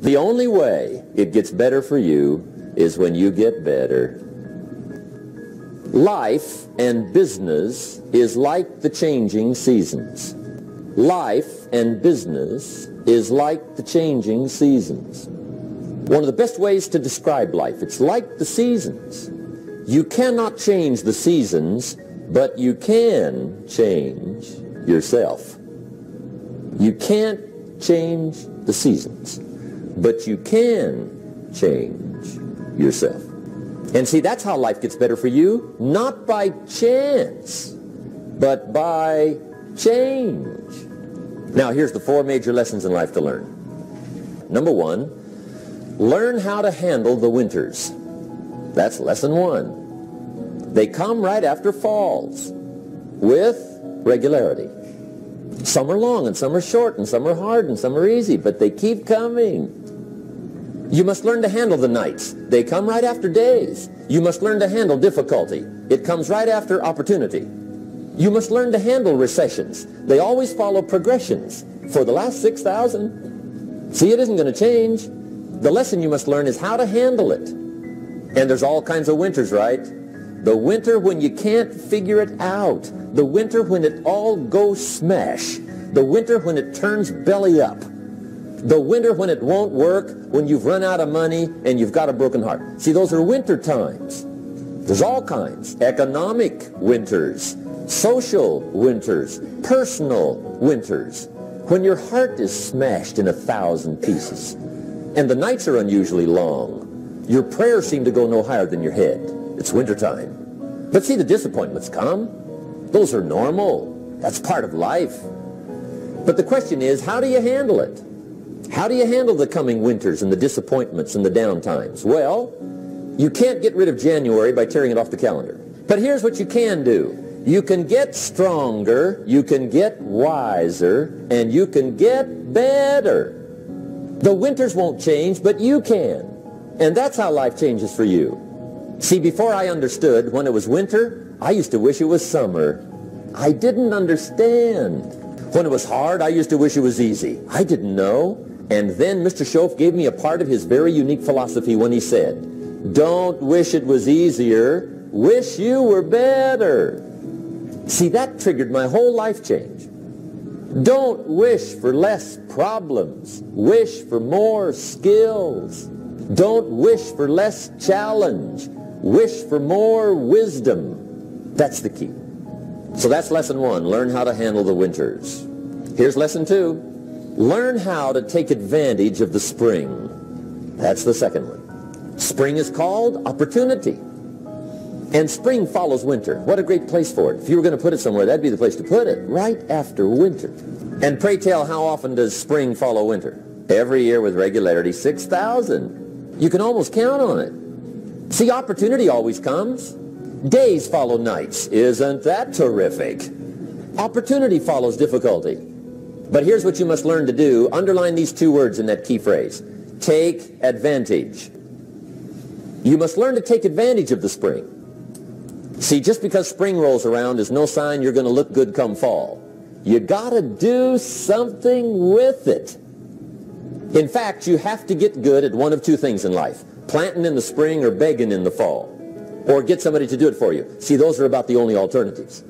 The only way it gets better for you is when you get better. Life and business is like the changing seasons. Life and business is like the changing seasons. One of the best ways to describe life, it's like the seasons. You cannot change the seasons, but you can change yourself. You can't change the seasons, but you can change yourself. And see, that's how life gets better for you, not by chance, but by change. Now, here's the 4 major lessons in life to learn. Number 1, learn how to handle the winters. That's lesson 1. They come right after falls with regularity. Some are long and some are short and some are hard and some are easy, but they keep coming. You must learn to handle the nights. They come right after days. You must learn to handle difficulty. It comes right after opportunity. You must learn to handle recessions. They always follow progressions. For the last 6,000, see, it isn't going to change. The lesson you must learn is how to handle it. And there's all kinds of winters, right? The winter when you can't figure it out. The winter when it all goes smash. The winter when it turns belly up. The winter when it won't work, when you've run out of money and you've got a broken heart. See, those are winter times. There's all kinds. Economic winters, social winters, personal winters. When your heart is smashed in 1,000 pieces and the nights are unusually long, your prayers seem to go no higher than your head. It's wintertime. But see, the disappointments come. Those are normal. That's part of life. But the question is, how do you handle it? How do you handle the coming winters and the disappointments and the downtimes? Well, you can't get rid of January by tearing it off the calendar. But here's what you can do. You can get stronger, you can get wiser, and you can get better. The winters won't change, but you can. And that's how life changes for you. See, before I understood when it was winter, I used to wish it was summer. I didn't understand. When it was hard, I used to wish it was easy. I didn't know. And then Mr. Schoaf gave me a part of his very unique philosophy when he said, don't wish it was easier, wish you were better. See, that triggered my whole life change. Don't wish for less problems, wish for more skills. Don't wish for less challenge, wish for more wisdom. That's the key. So that's lesson 1, learn how to handle the winters. Here's lesson 2. Learn how to take advantage of the spring. That's the second one. Spring is called opportunity. And spring follows winter. What a great place for it. If you were going to put it somewhere, that'd be the place to put it, right after winter. And pray tell, how often does spring follow winter? Every year with regularity, 6,000. You can almost count on it. See, opportunity always comes. Days follow nights. Isn't that terrific? Opportunity follows difficulty. But here's what you must learn to do. Underline these 2 words in that key phrase. Take advantage. You must learn to take advantage of the spring. See, just because spring rolls around is no sign you're going to look good come fall. You got to do something with it. In fact, you have to get good at one of 2 things in life. Planting in the spring or begging in the fall. Or get somebody to do it for you. See, those are about the only alternatives.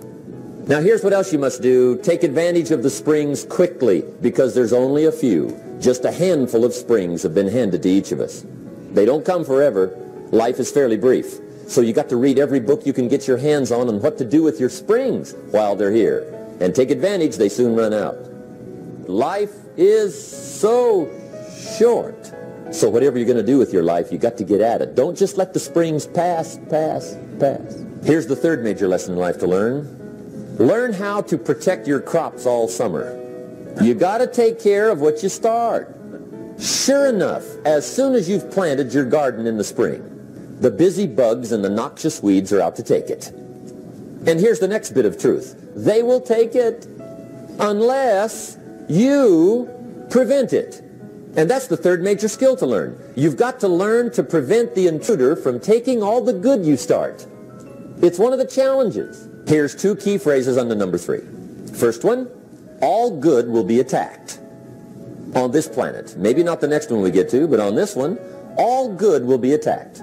Now here's what else you must do. Take advantage of the springs quickly, because there's only a few. Just a handful of springs have been handed to each of us. They don't come forever. Life is fairly brief. So you got to read every book you can get your hands on what to do with your springs while they're here. And take advantage, they soon run out. Life is so short. So whatever you're going to do with your life, you got to get at it. Don't just let the springs pass. Here's the 3rd major lesson in life to learn. Learn how to protect your crops all summer. You got to take care of what you start. Sure enough, as soon as you've planted your garden in the spring, the busy bugs and the noxious weeds are out to take it. And here's the next bit of truth. They will take it unless you prevent it. And that's the 3rd major skill to learn. You've got to learn to prevent the intruder from taking all the good you start. It's one of the challenges. Here's 2 key phrases under number 3. First one, all good will be attacked on this planet. Maybe not the next one we get to, but on this one, all good will be attacked.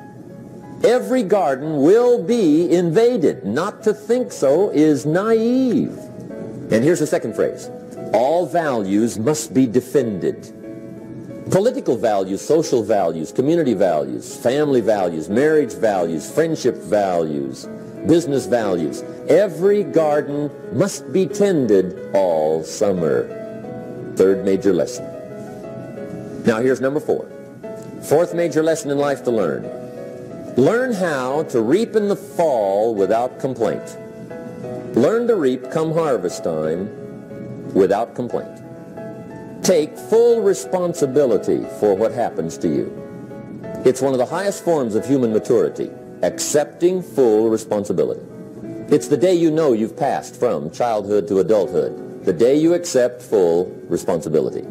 Every garden will be invaded. Not to think so is naive. And here's the second phrase. All values must be defended. Political values, social values, community values, family values, marriage values, friendship values, business values. Every garden must be tended all summer. Third major lesson. Now here's number 4. Fourth major lesson in life to learn. Learn how to reap in the fall without complaint. Learn to reap come harvest time without complaint. Take full responsibility for what happens to you. It's one of the highest forms of human maturity, accepting full responsibility. It's the day you know you've passed from childhood to adulthood, the day you accept full responsibility.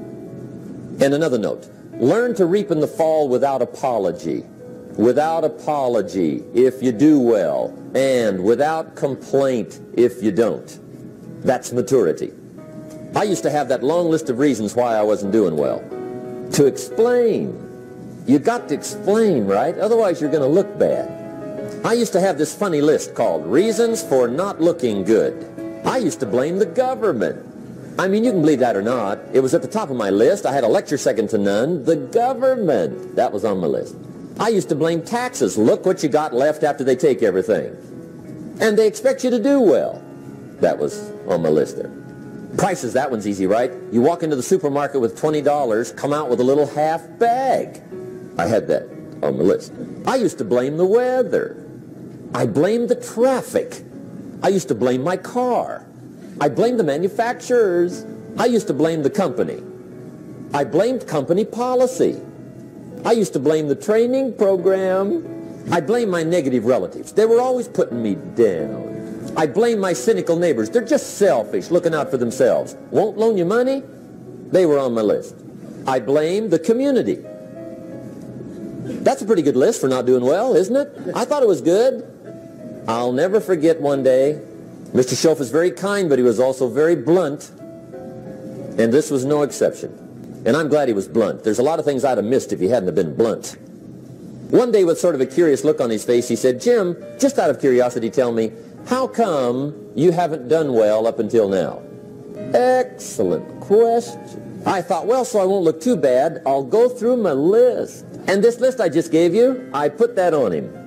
And another note, learn to reap in the fall without apology. Without apology if you do well, and without complaint if you don't. That's maturity. I used to have that long list of reasons why I wasn't doing well. To explain. You got to explain, right? Otherwise you're going to look bad. I used to have this funny list called Reasons for Not Looking Good. I used to blame the government. I mean, you can believe that or not. It was at the top of my list. I had a lecture second to none. The government. That was on my list. I used to blame taxes. Look what you got left after they take everything. And they expect you to do well. That was on my list there. Prices, that one's easy, right? You walk into the supermarket with $20, come out with a little half bag. I had that on my list. I used to blame the weather. I blamed the traffic. I used to blame my car. I blamed the manufacturers. I used to blame the company. I blamed company policy. I used to blame the training program. I blamed my negative relatives. They were always putting me down. I blame my cynical neighbors. They're just selfish, looking out for themselves. Won't loan you money? They were on my list. I blame the community. That's a pretty good list for not doing well, isn't it? I thought it was good. I'll never forget one day. Mr. Schoaf was very kind, but he was also very blunt. And this was no exception. And I'm glad he was blunt. There's a lot of things I'd have missed if he hadn't have been blunt. One day, with sort of a curious look on his face, he said, Jim, just out of curiosity, tell me, how come you haven't done well up until now? Excellent question. I thought, well, so I won't look too bad, I'll go through my list. And this list I just gave you, I put that on him.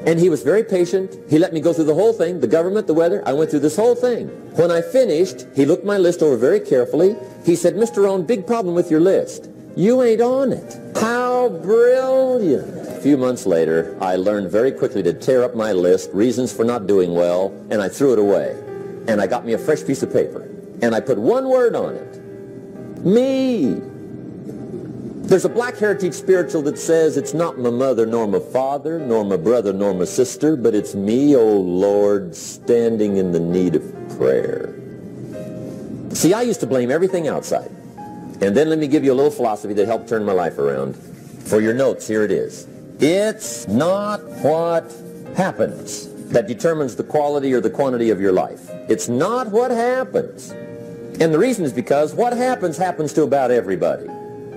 And he was very patient. He let me go through the whole thing, the government, the weather. I went through this whole thing. When I finished, he looked my list over very carefully. He said, Mr. Rohn, big problem with your list. You ain't on it. How brilliant. A few months later, I learned very quickly to tear up my list, reasons for not doing well, and I threw it away. And I got me a fresh piece of paper. And I put one word on it. Me. There's a black heritage spiritual that says it's not my mother nor my father, nor my brother nor my sister, but it's me, oh Lord, standing in the need of prayer. See, I used to blame everything outside. And then let me give you a little philosophy that helped turn my life around. For your notes, here it is. It's not what happens that determines the quality or the quantity of your life. It's not what happens. And the reason is because what happens to about everybody.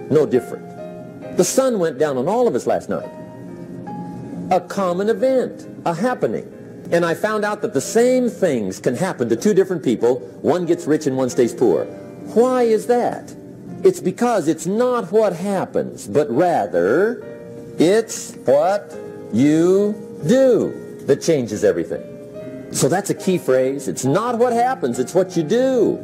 No different. The sun went down on all of us last night. A common event, a happening. And I found out that the same things can happen to two different people. One gets rich and one stays poor. Why is that? It's because it's not what happens, but rather it's what you do that changes everything. So that's a key phrase. It's not what happens, it's what you do.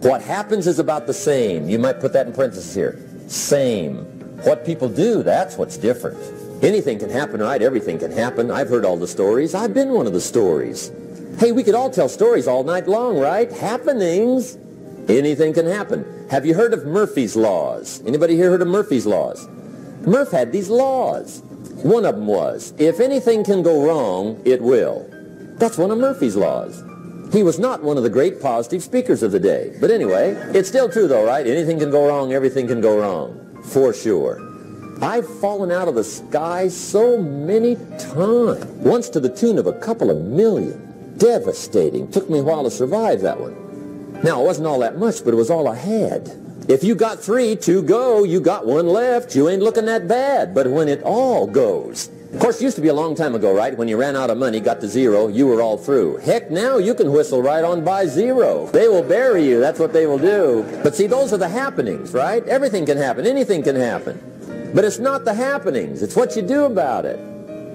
What happens is about the same. You might put that in parentheses here. Same. What people do, that's what's different. Anything can happen, right? Everything can happen. I've heard all the stories. I've been one of the stories. Hey, we could all tell stories all night long, right? Happenings. Anything can happen. Have you heard of Murphy's Laws? Anybody here heard of Murphy's Laws? Murph had these laws. One of them was, if anything can go wrong, it will. That's one of Murphy's Laws. He was not one of the great positive speakers of the day. But anyway, it's still true though, right? Anything can go wrong, everything can go wrong. For sure. I've fallen out of the sky so many times. Once to the tune of a couple of million. Devastating. Took me a while to survive that one. Now, it wasn't all that much, but it was all I had. If you got 3 to go, you got 1 left, you ain't looking that bad. But when it all goes, of course, it used to be a long time ago, right? When you ran out of money, got to 0, you were all through. Heck, now you can whistle right on by 0. They will bury you. That's what they will do. But see, those are the happenings, right? Everything can happen. Anything can happen. But it's not the happenings. It's what you do about it.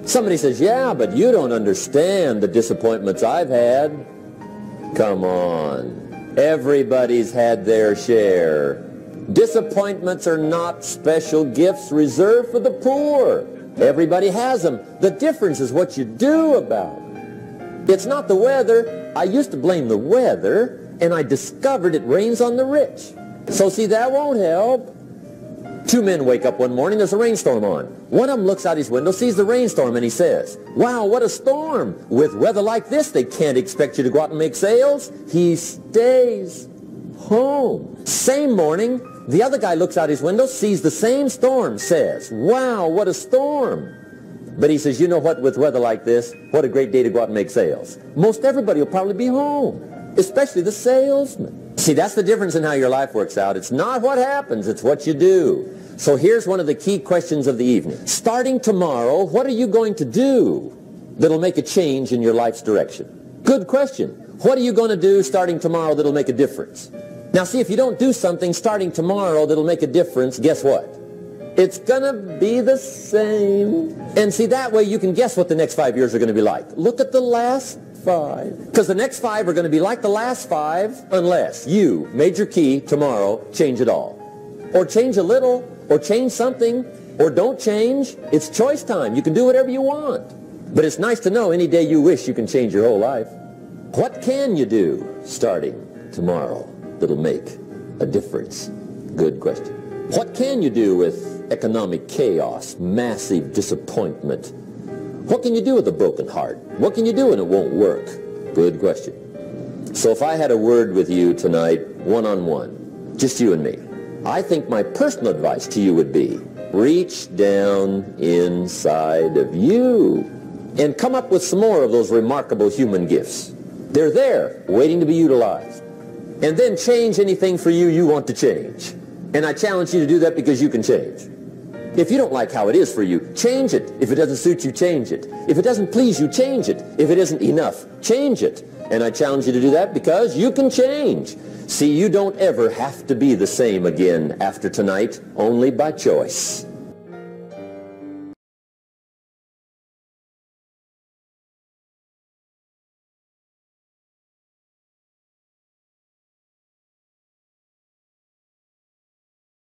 Somebody says, yeah, but you don't understand the disappointments I've had. Come on. Everybody's had their share. Disappointments are not special gifts reserved for the poor. Everybody has them. The difference is what you do about it. It's not the weather. I used to blame the weather, and I discovered it rains on the rich. So see, that won't help. 2 men wake up one morning, there's a rainstorm on. One of them looks out his window, sees the rainstorm, and he says, wow, what a storm. With weather like this, they can't expect you to go out and make sales. He stays home. Same morning, the other guy looks out his window, sees the same storm, says, wow, what a storm. But he says, you know what, with weather like this, what a great day to go out and make sales. Most everybody will probably be home, especially the salesman. See, that's the difference in how your life works out. It's not what happens, it's what you do. So here's one of the key questions of the evening. Starting tomorrow, what are you going to do that'll make a change in your life's direction? Good question. What are you going to do starting tomorrow that'll make a difference? Now see, if you don't do something starting tomorrow that'll make a difference, guess what? It's going to be the same. And see, that way you can guess what the next 5 years are going to be like. Look at the last 5. Because the next 5 are going to be like the last 5 unless you, major key, tomorrow, change it all. Or change a little, or change something, or don't change. It's choice time. You can do whatever you want. But it's nice to know any day you wish you can change your whole life. What can you do starting tomorrow that'll make a difference? Good question. What can you do with economic chaos, massive disappointment? What can you do with a broken heart? What can you do when it won't work? Good question. So if I had a word with you tonight, one-on-one, just you and me, I think my personal advice to you would be, reach down inside of you and come up with some more of those remarkable human gifts. They're there, waiting to be utilized. And then change anything for you want to change. And I challenge you to do that because you can change. If you don't like how it is for you, change it. If it doesn't suit you, change it. If it doesn't please you, change it. If it isn't enough, change it. And I challenge you to do that because you can change. See, you don't ever have to be the same again after tonight, only by choice.